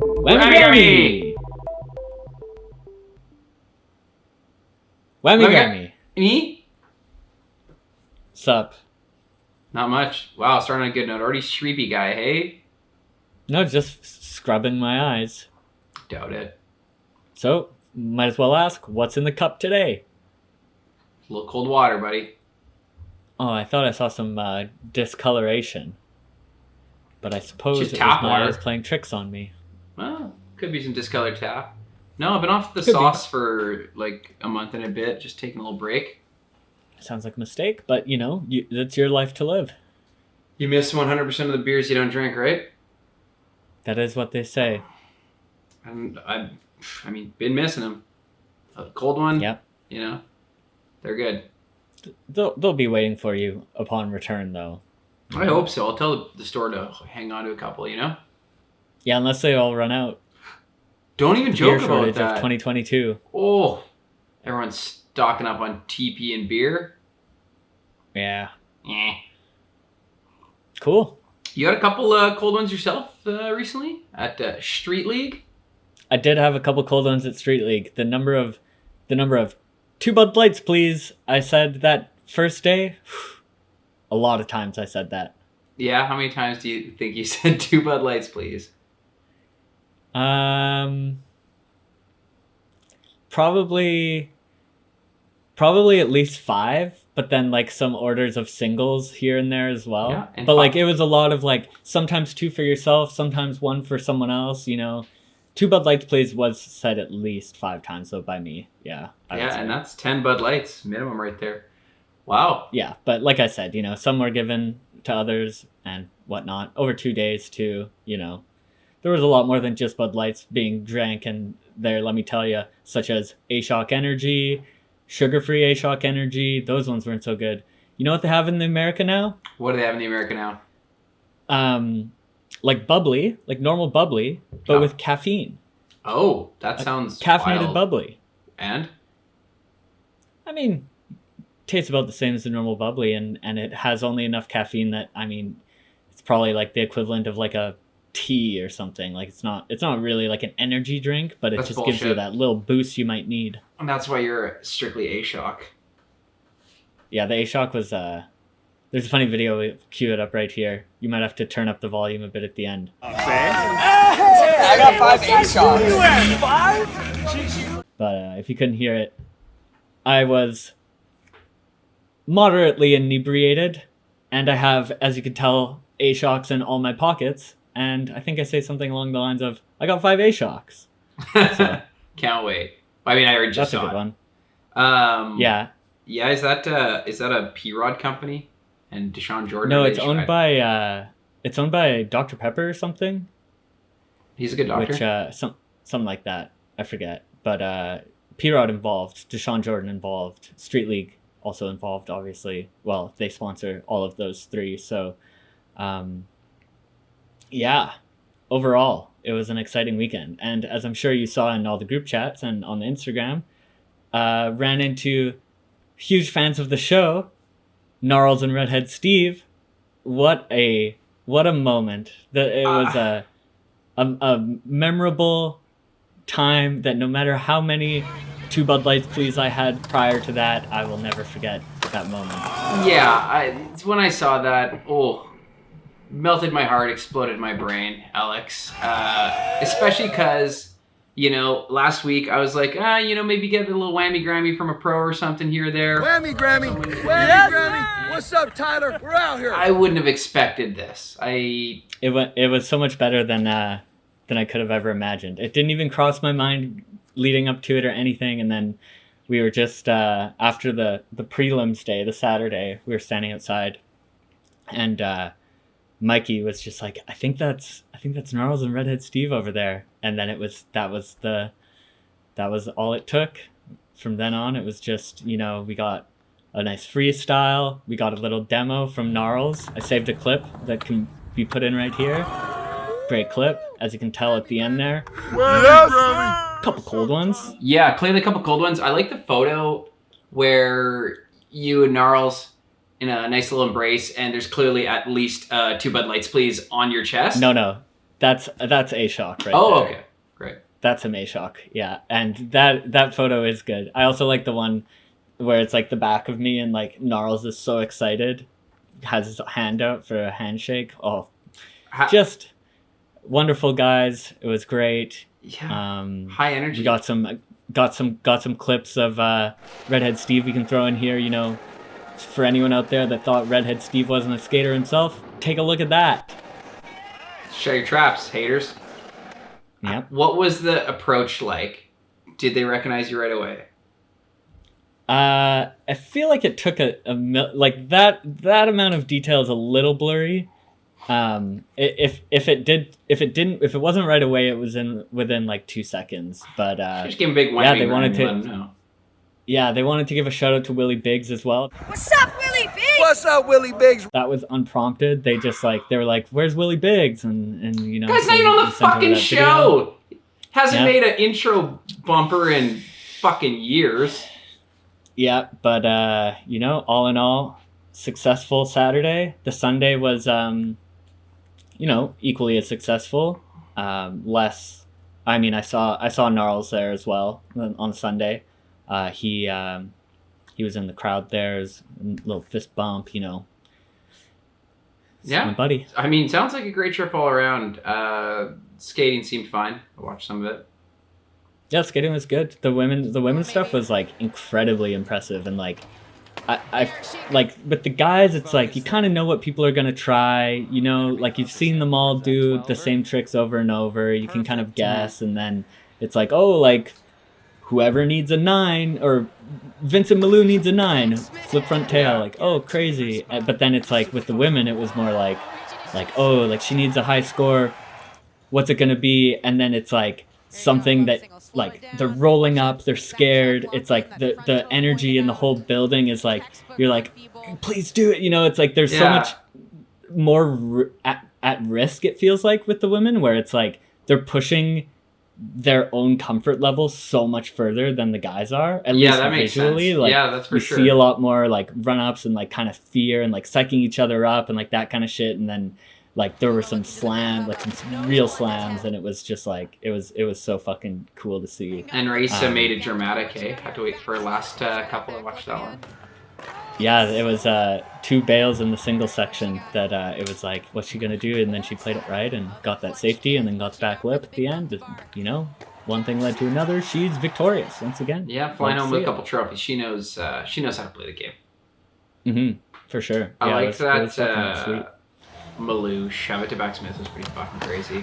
Whammy! Whammy Grammy. Me? Sup? Not much. Wow, starting on a good note. Already shreepy guy, hey? No, just scrubbing my eyes. Doubt it. So, might as well ask, what's in the cup today? A little cold water, buddy. Oh, I thought I saw some discoloration. But I suppose Just it tap was my water. eyes playing tricks on me. Well, could be some discolored tap. No, I've been off the Could be. sauce for like a month and a bit, just taking a little break. Sounds like a mistake, but you know, it's your life to live. You miss 100% of the beers you don't drink, right? That is what they say. And I mean, been missing them. A cold one, Yep. you know, they're good. They'll be waiting for you upon return, though. I hope so. I'll tell the store to hang on to a couple, you know? Yeah, unless they all run out. Don't even Beer joke about shortage that. of 2022. Oh, everyone's stocking up on TP and beer. Yeah. Eh. Cool. You had a couple cold ones yourself recently at Street League? I did have a couple cold ones at Street League. The number of 2 Bud Lights, please. I said that first day. A lot of times I said that. Yeah, how many times do you think you said 2 Bud Lights, please? Probably at least 5, but then like some orders of singles here and there as well. Yeah, and but like it was a lot of like sometimes 2 for yourself, sometimes 1 for someone else, you know. 2 Bud Lights please was said at least 5 times though by me. Yeah. Yeah, and that's 10 Bud Lights minimum right there. Wow. Yeah, but like I said, you know, some were given to others and whatnot over 2 days too, you know. There was a lot more than just Bud Lights being drank in there, let me tell you, such as A-Shock Energy, sugar-free A-Shock Energy. Those ones weren't so good. You know what they have in the America now? What do they have in the America now? Like bubbly, like normal bubbly, but Oh. with caffeine. Oh, that sounds Caffeinated wild. bubbly. And? I mean, tastes about the same as the normal bubbly, and it has only enough caffeine that, I mean, it's probably like the equivalent of like a tea or something. Like it's not really like an energy drink, but it That's just gives you bullshit. that little boost you might need. And that's why you're strictly A-Shock. Yeah, the A-Shock was there's a funny video, we cue it up right here. You might have to turn up the volume a bit at the end. I got 5 A-Shots. You had 5? But if you couldn't hear it, I was moderately inebriated, and I have, as you can tell, A-Shocks in all my pockets, and I think I say something along the lines of, I got 5 A-Shocks. So, Can't wait. I mean, I already just that's a saw good it. one. Yeah. Yeah, is that a P-Rod company? And Deshaun Jordan? No, are it's they owned try- by Dr. Pepper or something. He's a good doctor. Which something like that. I forget. But P-Rod involved, Deshaun Jordan involved, Street League also involved, obviously. Well, they sponsor all of those 3. So, yeah, overall, it was an exciting weekend. And as I'm sure you saw in all the group chats and on the Instagram, ran into huge fans of the show, Gnarls and Redhead Steve. What a moment. It was a memorable time that no matter how many 2 Bud Lights please I had prior to that, I will never forget that moment. Yeah, it's when I saw that, melted my heart, exploded my brain, Alex. Especially because, you know, last week I was like, maybe get a little whammy Grammy from a pro or something here or there. Whammy Grammy. Whammy Grammy. What's up, Tyler? We're out here. I wouldn't have expected this. It was so much better than I could have ever imagined. It didn't even cross my mind leading up to it or anything, and then we were just after the prelims day, the Saturday, we were standing outside, and Mikey was just like, I think that's Gnarls and Redhead Steve over there, and then that was all it took. From then on, it was just, you know, we got a nice freestyle, we got a little demo from Gnarls. I saved a clip that can be put in right here. Great clip, as you can tell at the end there. Couple cold ones. Yeah, play the couple cold ones. I like the photo where you and Gnarls in a nice little embrace, and there's clearly at least 2 Bud Lights, please, on your chest. No, that's a shock right Oh, there. okay, great. That's a May shock, yeah. And that photo is good. I also like the one where it's like the back of me and like Gnarls is so excited, has his hand out for a handshake. Oh, just wonderful guys. It was great. Yeah, high energy. We got some clips of Redhead Steve we can throw in here. You know, for anyone out there that thought Redhead Steve wasn't a skater himself, take a look at that. Shut your traps, haters. Yep. What was the approach like? Did they recognize you right away? I feel like it took like that amount of detail is a little blurry. If it wasn't right away, it was within like 2 seconds. But just give him a big whammy. They wanted to give a shout out to Willie Biggs as well. What's up, Willie Biggs? What's up, Willie Biggs? That was unprompted. They were like, "Where's Willie Biggs?" And you know, guy's not even on the fucking show. Hasn't made an intro bumper in fucking years. Yeah, but you know, all in all, successful Saturday. The Sunday was you know, equally as successful. Less. I mean, I saw Gnarls there as well on Sunday. He was in the crowd there. A little fist bump, you know. Yeah, my buddy. I mean, sounds like a great trip all around. Skating seemed fine. I watched some of it. Yeah, skating was good. The women's stuff was like incredibly impressive, and like I like with the guys, it's like you kind of know what people are gonna try. You know, like you've seen them all do the same tricks over and over. You can kind of guess, and then it's like, oh, like whoever needs a 9 or Vincent Malou needs a 9, flip front tail, like, oh, crazy. But then it's like with the women, it was more like oh, like she needs a high score. What's it gonna be? And then it's like something that like they're rolling up, they're scared. It's like the energy in the whole building is like, you're like, please do it. You know, it's like there's so much more at risk, it feels like, with the women, where it's like they're pushing their own comfort level so much further than the guys are. At least that makes visually. sense. Like, yeah, that's for sure. You see a lot more like run-ups and like kind of fear and like psyching each other up and like that kind of shit. And then like there were some real slams, and it was just like it was so fucking cool to see. And Raisa made it dramatic, eh? Had to wait for last couple to watch that one. Yeah, it was 2 bails in the single section that it was like, what's she gonna do? And then she played it right and got that safety, and then got the back lip at the end. You know, one thing led to another. She's victorious once again. Yeah, flying home with a couple trophies. She knows how to play the game. Mm-hmm. For sure. I yeah, like that. Sweet. Malou shove it to backsmith was pretty fucking crazy.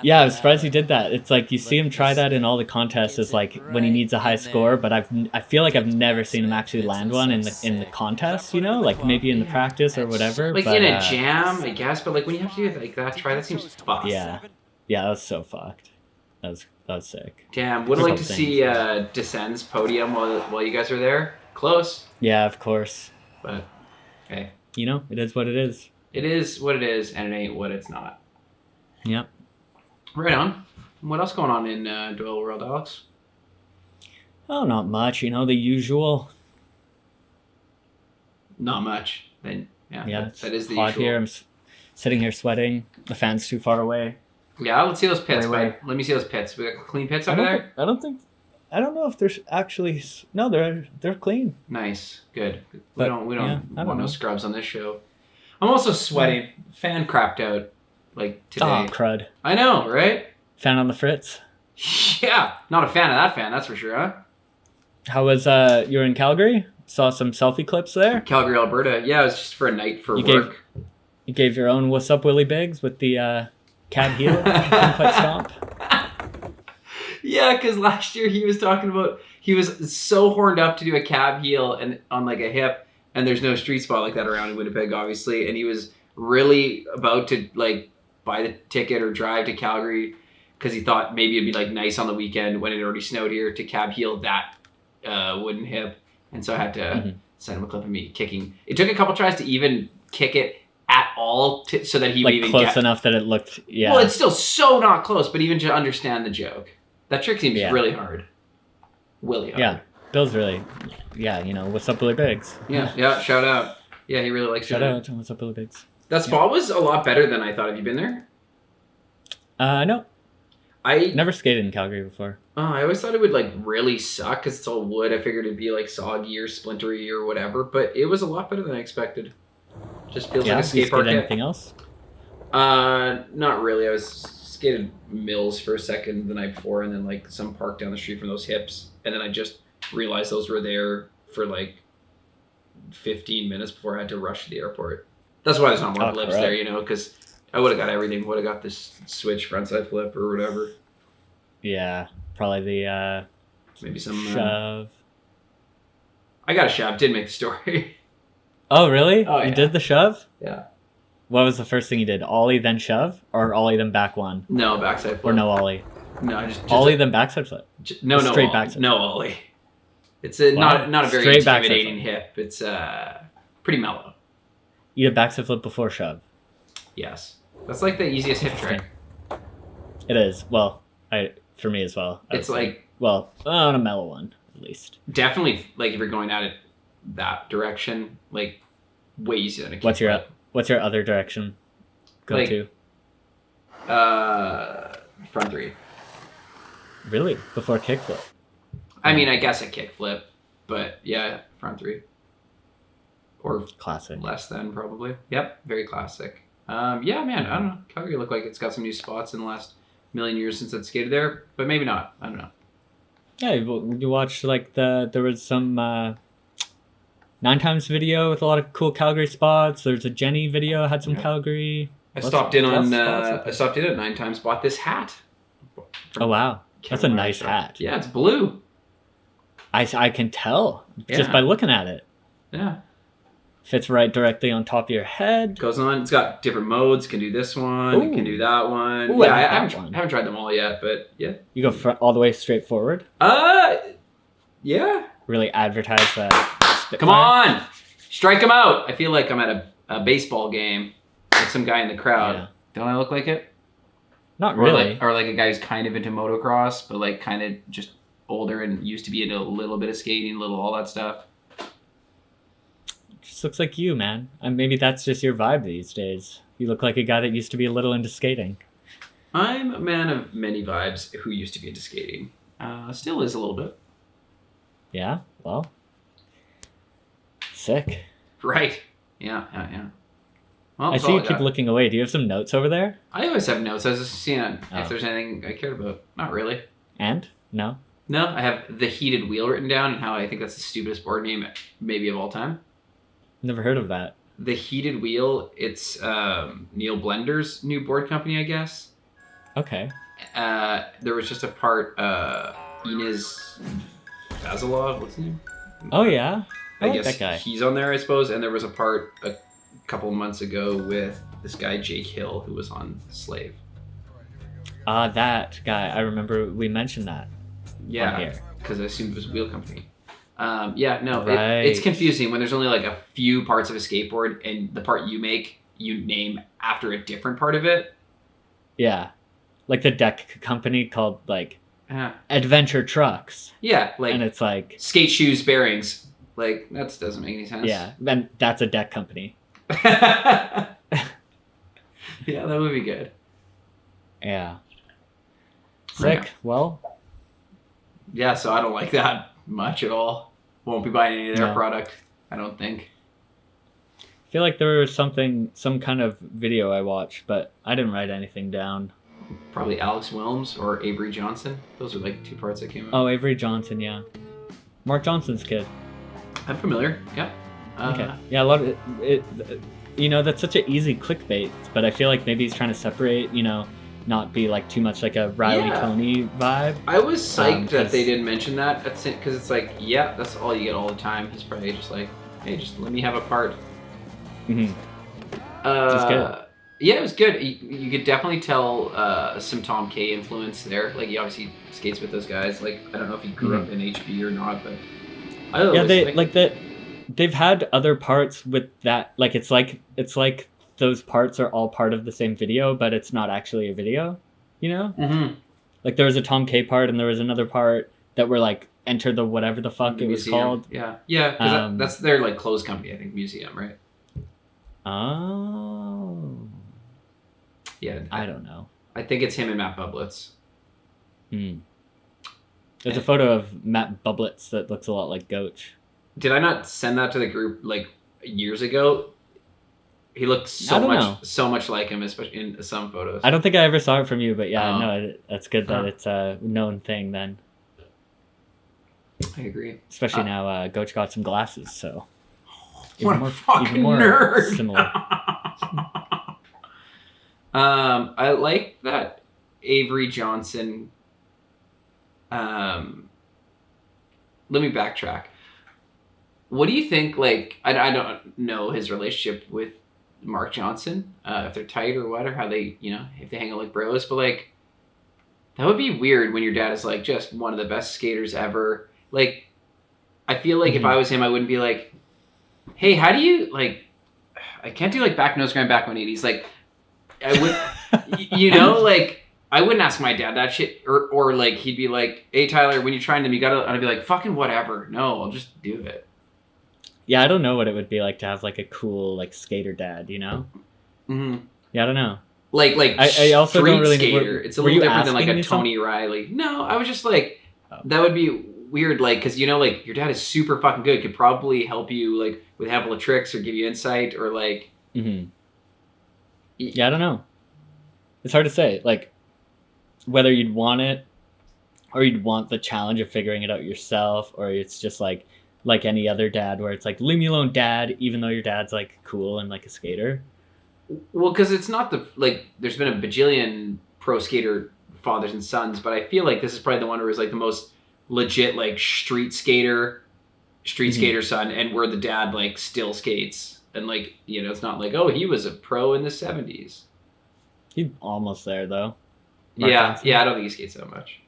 Yeah, I was surprised he did that. It's like you see him try that in all the contests, is like when he needs a high score, but I feel like I've never seen him actually land one in the contest, you know, like maybe in the practice or whatever. Like but, in a jam, I guess, but like when you have to do like that try, that seems fucked. Yeah, that was so fucked. That was sick. Damn, would have liked to see Descend's podium while you guys are there. Close. Yeah, of course. But hey, you know, it is what it is. It is what it is, and it ain't what it's not. Yep. Right on. What else going on in Doyle World, Alex? Oh, not much. You know, the usual. Not much. Then yeah, that is the hot usual. Here. I'm sitting here sweating. The fan's too far away. Yeah, let's see those pits. Let me see those pits. We got clean pits over there. I don't know if there's actually. No, they're clean. Nice, good. But, we don't want no scrubs on this show. I'm also sweating. Fan crapped out like today. Oh, crud. I know, right? Fan on the fritz. Yeah, not a fan of that fan, that's for sure, huh? How was you were in Calgary? Saw some selfie clips there. Calgary, Alberta. Yeah, it was just for a night for work. You gave your own "What's up, Willie Biggs" with the cab heel. Couldn't quite stomp. Yeah, because last year he was talking about he was so horned up to do a cab heel and on like a hip. And there's no street spot like that around in Winnipeg, obviously. And he was really about to like buy the ticket or drive to Calgary because he thought maybe it'd be like nice on the weekend when it already snowed here to cab heel that wooden hip. And so I had to send him a clip of me kicking. It took a couple tries to even kick it at all so that he like would even close enough that it looked. Yeah. Well, it's still so not close, but even to understand the joke, that trick seems really hard. Really hard. Yeah. Bill's really, yeah, what's up, Billy Biggs? Yeah, shout out. Yeah, he really likes Shout it. out to what's up, Billy Biggs. That spot was a lot better than I thought. Have you been there? No, I never skated in Calgary before. I always thought it would like really suck because it's all wood. I figured it'd be like soggy or splintery or whatever, but it was a lot better than I expected. Just feels like a skate park. Anything else? Not really. I was skated Mills for a second the night before, and then like some park down the street from those hips, and then I just realized those were there for like 15 minutes before I had to rush to the airport. That's why there's not more blips there, because I would have got everything. Would have got this switch frontside flip or whatever. Yeah, probably the maybe some shove. I got a shove. Didn't make the story. Oh, really? Oh, you yeah. did the shove? Yeah. What was the first thing you did? Ollie, then shove? Or Ollie, then back one? No, backside flip. Or no Ollie? No, just Ollie, then backside flip? No, straight Ollie. backside No Ollie. It's not a very Straight intimidating hip. It's pretty mellow. You did backside flip before shove? Yes. That's like the easiest hip trick. It is. Well, for me as well. It's like... Well, on a mellow one, at least. Definitely, like, if you're going at it that direction, like, way easier than a kickflip. What's your other direction go to? Front three. Really? Before kickflip? I mean, I guess a kickflip, but yeah, front three. Or classic. Less than, probably. Yep, very classic. Yeah, man, I don't know. Calgary looked like it's got some new spots in the last million years since it skated there, but maybe not. I don't know. Yeah, you watched like there was some 9x video with a lot of cool Calgary spots. There's a Jenny video had some Calgary. I stopped in at 9x. Bought this hat. Oh wow, that's a nice hat. Yeah, it's blue. I can tell just by looking at it. Yeah. Fits right directly on top of your head. Goes on. It's got different modes. Can do this one. Ooh. You can do that one. Ooh, yeah, I haven't tried them all yet, but yeah. You go all the way straight forward? Yeah. Really advertise that. Come on! Strike him out! I feel like I'm at a baseball game with some guy in the crowd. Yeah. Don't I look like it? Not really. Or like a guy who's kind of into motocross, but like kind of just older and used to be into a little bit of skating, all that stuff. Just looks like you, man. And maybe that's just your vibe these days. You look like a guy that used to be a little into skating. I'm a man of many vibes who used to be into skating. Still is a little bit. Yeah? Well. Sick. Right. Yeah. Well, I see you keep looking away. Do you have some notes over there? I always have notes. I was just seeing if there's anything I cared about. Not really. And? No? No, I have the heated wheel written down and how I think that's the stupidest board name maybe of all time. Never heard of that. The heated wheel, it's Neil Blender's new board company, I guess. Okay. There was just a part, Inez Vasilov, what's his name? Oh, yeah? I like guess that guy. He's on there, I suppose. And there was a part a couple months ago with this guy, Jake Hill, who was on Slave. That guy. I remember we mentioned that. Yeah, because I assumed it was a wheel company. Right. It's confusing when there's only like a few parts of a skateboard and the part you make, you name after a different part of it. Yeah. Like the deck company called like Adventure Trucks. Yeah, like and it's like skate shoes bearings. Like that doesn't make any sense. Yeah, then that's a deck company. Yeah, that would be good. Yeah. Sick. Yeah. Well. Yeah, so I don't like that much at all. Won't be buying any of their product, I don't think. I feel like there was some kind of video I watched, but I didn't write anything down. Probably Alex Wilms or Avery Johnson. Those are like two parts that came out. Oh, Avery Johnson, yeah. Mark Johnson's kid. I'm familiar, yeah. Okay. Yeah, a lot of it, that's such an easy clickbait, but I feel like maybe he's trying to separate, not be like too much like a Riley Coney vibe. I was psyched that they didn't mention that because it's like, yeah, that's all you get all the time. He's probably just like, hey, just let me have a part. Mm-hmm. Just good. Yeah, it was good. You could definitely tell some Tom K influence there. Like he obviously skates with those guys. Like I don't know if he grew up in HB or not, but they've had other parts with that. Like it's like those parts are all part of the same video, but it's not actually a video. Mm-hmm. Like there was a Tom K part and there was another part that were like Enter the whatever the fuck it was Museum. called. Yeah, because that's their like clothes company, I think. Museum, right? Oh. Yeah, I don't know. I think it's him and Matt Bublitz. There's a photo of Matt Bublitz that looks a lot like Goach. Did I not send that to the group like years ago? He looked so much like him, especially in some photos. I don't think I ever saw it from you, but yeah, no, that's good that it's a known thing then. I agree. Especially now, Goach got some glasses, so what a fucking nerd! Similar. I like that Avery Johnson. Let me backtrack. What do you think? Like, I don't know his relationship with Mark Johnson, if they're tight or what, or how they, if they hang out like bros, but like, that would be weird when your dad is like just one of the best skaters ever. Like, I feel like if I was him, I wouldn't be like, hey, how do you, like, I can't do like back nose grind back 180s. Like, I would, like, I wouldn't ask my dad that shit, or like, he'd be like, hey, Tyler, when you're trying them, you gotta, and I'd be like, fucking whatever. No, I'll just do it. Yeah, I don't know what it would be like to have like a cool like skater dad, Mm-hmm. Yeah, I don't know. Like I also street don't really skater. It's a little different than like a Tony Riley. No, I was just like, that would be weird. Like, because like your dad is super fucking good. Could probably help you like with a handful of tricks or give you insight or like. Yeah, I don't know. It's hard to say. Like, whether you'd want it, or you'd want the challenge of figuring it out yourself, or it's just like any other dad where it's like, leave me alone, dad, even though your dad's like cool and like a skater. Well, because it's not there's been a bajillion pro skater fathers and sons, but I feel like this is probably the one where it's like the most legit like street skater son, and where the dad like still skates, and like, it's not like, oh, he was a pro in the 70s. He's almost there though. Yeah, I don't think he skates that much.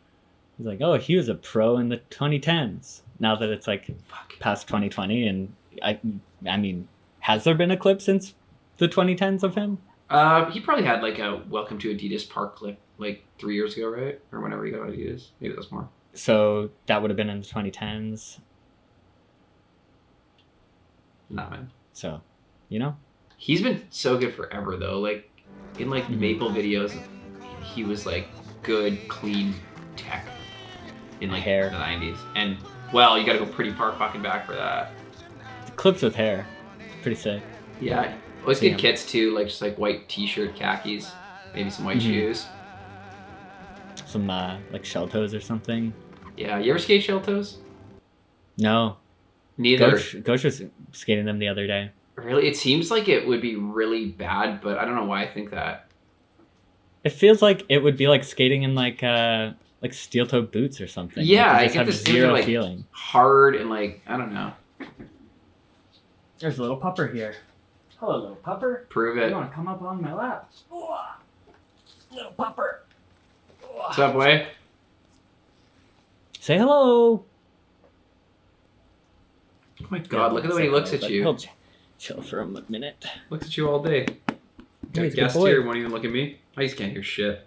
He's like, oh, he was a pro in the 2010s. Now that it's like past 2020, and I mean, has there been a clip since the 2010s of him? He probably had like a Welcome to Adidas Park clip like 3 years ago, right? Or whenever he got on Adidas. Maybe that's more. So that would have been in the 2010s. Nah, man. So, he's been so good forever though. Like in like Maple videos, he was like good, clean tech in like hair. The 90s. And well, you got to go pretty far fucking back for that. The clips with hair, pretty sick. Yeah, always get kits too, like just like white t-shirt, khakis, maybe some white shoes. Some like shell toes or something. Yeah, you ever skate shell toes? No. Neither. Goach was skating them the other day. Really? It seems like it would be really bad, but I don't know why I think that. It feels like it would be like skating in like steel toe boots or something. Yeah, like, I get this zero like feeling. Hard and like, I don't know. There's a little pupper here. Hello, little pupper. Prove it. You want to come up on my lap? Little pupper. What's up, Way? Say hello. Oh my god, look at the way he looks at you. He'll chill for a minute. Looks at you all day. Got a guest here, won't even look at me. I just can't hear shit.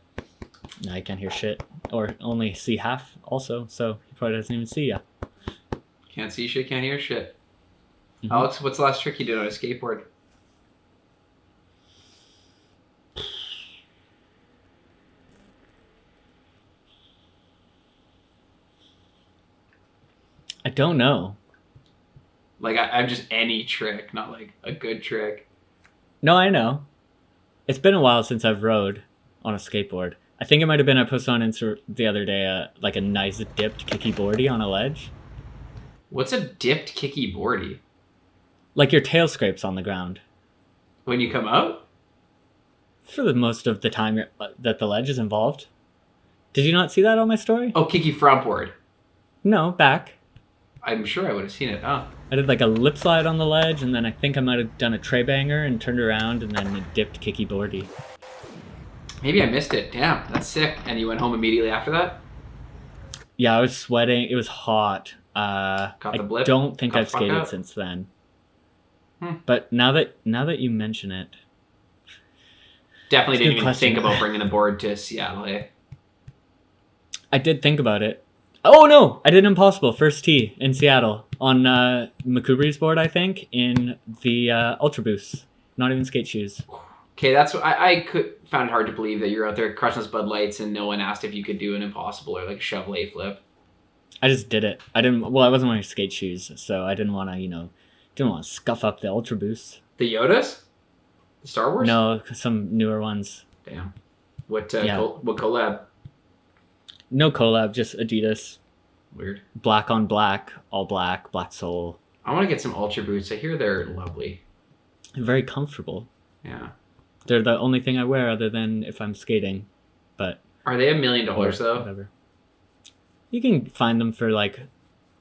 No, I can't hear shit. Or only see half also, so he probably doesn't even see ya. Can't see shit, can't hear shit. Alex, what's the last trick you did on a skateboard? I don't know. Like, I'm just any trick, not like a good trick. No, I know. It's been a while since I've rode on a skateboard. I think it might have been I posted on Insta the other day, like a nice dipped kicky boardy on a ledge. What's a dipped kicky boardy? Like your tail scrapes on the ground. When you come out? For the most of the time that the ledge is involved. Did you not see that on my story? Oh, kicky front board. No, back. I'm sure I would have seen it. Oh. I did like a lip slide on the ledge, and then I think I might have done a tray banger and turned around and then a dipped kicky boardy. Maybe I missed it. Damn, that's sick. And you went home immediately after that? Yeah, I was sweating. It was hot. Got the blip? I don't think I've skated since then. But now that you mention it, definitely didn't even think about bringing the board to Seattle. Eh? I did think about it. Oh no, I did Impossible first tee in Seattle on McCoubrey's board, I think, in the Ultra Boost. Not even skate shoes. Okay, that's what I found it hard to believe that you're out there crushing those Bud Lights and no one asked if you could do an Impossible or like a Chevrolet flip. I just did it. I wasn't wearing skate shoes, so I didn't want to, didn't want to scuff up the Ultra Boost. The Yodas? The Star Wars? No, some newer ones. Damn. What collab? No collab, just Adidas. Weird. Black on black, all black, black sole. I want to get some Ultra Boots. I hear they're lovely. Very comfortable. Yeah. They're the only thing I wear other than if I'm skating. But are they $1 million though? Whatever. You can find them for like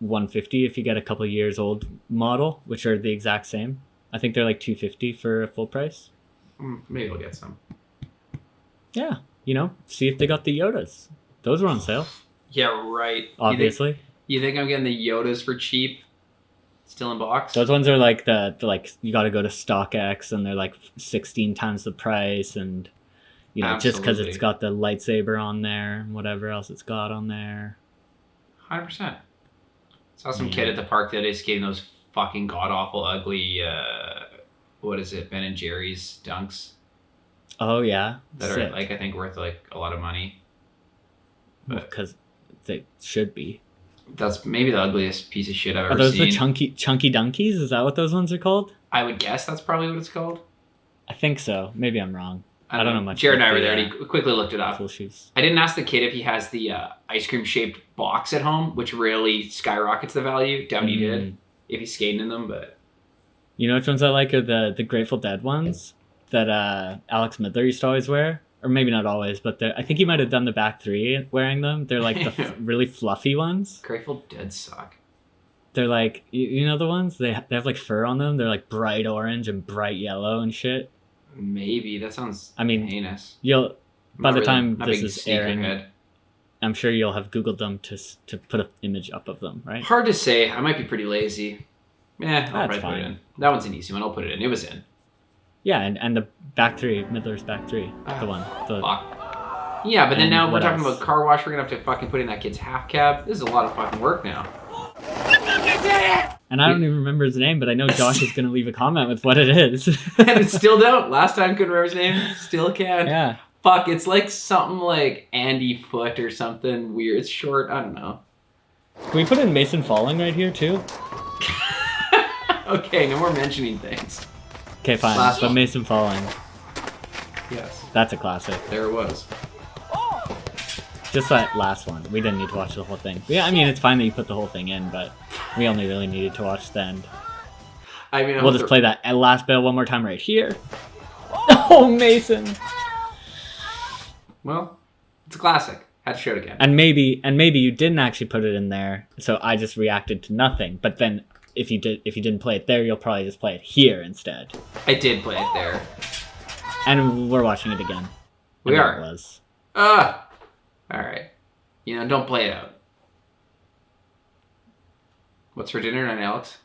$150 if you get a couple years old model, which are the exact same. I think they're like $250 for a full price. Maybe I'll get some. Yeah, see if they got the Yodas. Those were on sale. Yeah, right. Obviously. You think I'm getting the Yodas for cheap? Still in box? Those ones are like the you got to go to StockX and they're like 16 times the price, and just because it's got the lightsaber on there and whatever else it's got on there. 100%. Saw some kid at the park the other day skating those fucking god awful ugly what is it, Ben and Jerry's dunks. Oh yeah, that sick. are like I think worth like a lot of money. Because they should be. That's maybe the ugliest piece of shit I've ever seen. Are those the chunky dunkies? Is that what those ones are called? I would guess that's probably what it's called. I think so. Maybe I'm wrong. I don't know much. Jared and I were there, and he quickly looked it up. Cool shoes. I didn't ask the kid if he has the ice cream shaped box at home, which really skyrockets the value. Doubt he did if he's skating in them, but you know which ones I like are the Grateful Dead ones that Alex Midler used to always wear, or maybe not always, but I think he might have done the back three wearing them. They're like the really fluffy ones. Grateful Dead suck. They're like you know the ones they have like fur on them. They're like bright orange and bright yellow and shit. Maybe that sounds heinous. By the time this is airing, I'm sure you'll have Googled them to put an image up of them, right? Hard to say. I might be pretty lazy. Yeah, I'll probably fine. put it in. That one's an easy one. I'll put it in. It was in. Yeah, and the back three, Midler's back three, the one. Fuck. Yeah, but then now we're talking about car wash. We're gonna have to fucking put in that kid's half cab. This is a lot of fucking work now. And I don't even remember his name, but I know Josh is gonna leave a comment with what it is. And still don't. Last time couldn't remember his name. Still can't. Yeah. Fuck, it's like something like Andy Foot or something weird. It's short. I don't know. Can we put in Mason Falling right here too? Okay, no more mentioning things. Okay, fine. But Mason Falling. Yes. That's a classic. There it was. Just that last one. We didn't need to watch the whole thing. Yeah, I mean, it's fine that you put the whole thing in, but we only really needed to watch the end. I mean, we'll just play that last bit one more time right here. Oh, Mason! Well, it's a classic. Had to show it again. And maybe you didn't actually put it in there, so I just reacted to nothing. But then, if you didn't play it there, you'll probably just play it here instead. I did play it there. And we're watching it again. We are. It was. All right. Don't play it out. What's for dinner tonight, Alex?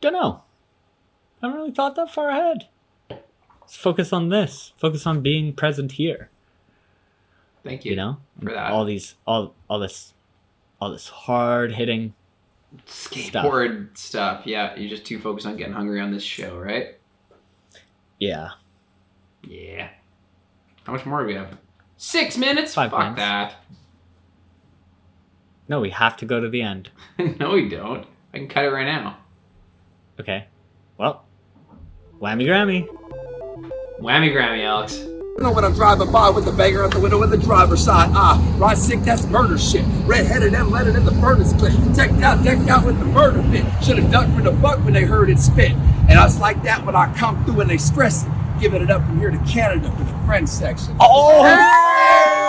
Don't know. I haven't really thought that far ahead. Let's focus on this. Focus on being present here. Thank you. For that. All this hard hitting skateboard stuff. Yeah, you're just too focused on getting hungry on this show, right? Yeah. Yeah. How much more do we have? 6 minutes? 5 Fuck minutes. that. No, we have to go to the end. No, we don't. I can cut it right now. Okay. Well, whammy Grammy. Whammy Grammy, Alex. You know when I'm driving by with the banger out the window in the driver's side. Ride sick, that's murder shit. Red-headed and let it in the furnace clip. Decked out with the murder bit. Should've ducked with the buck when they heard it spit. And I was like that when I come through and they stress it. Giving it up from here to Canada for the friend section. Oh!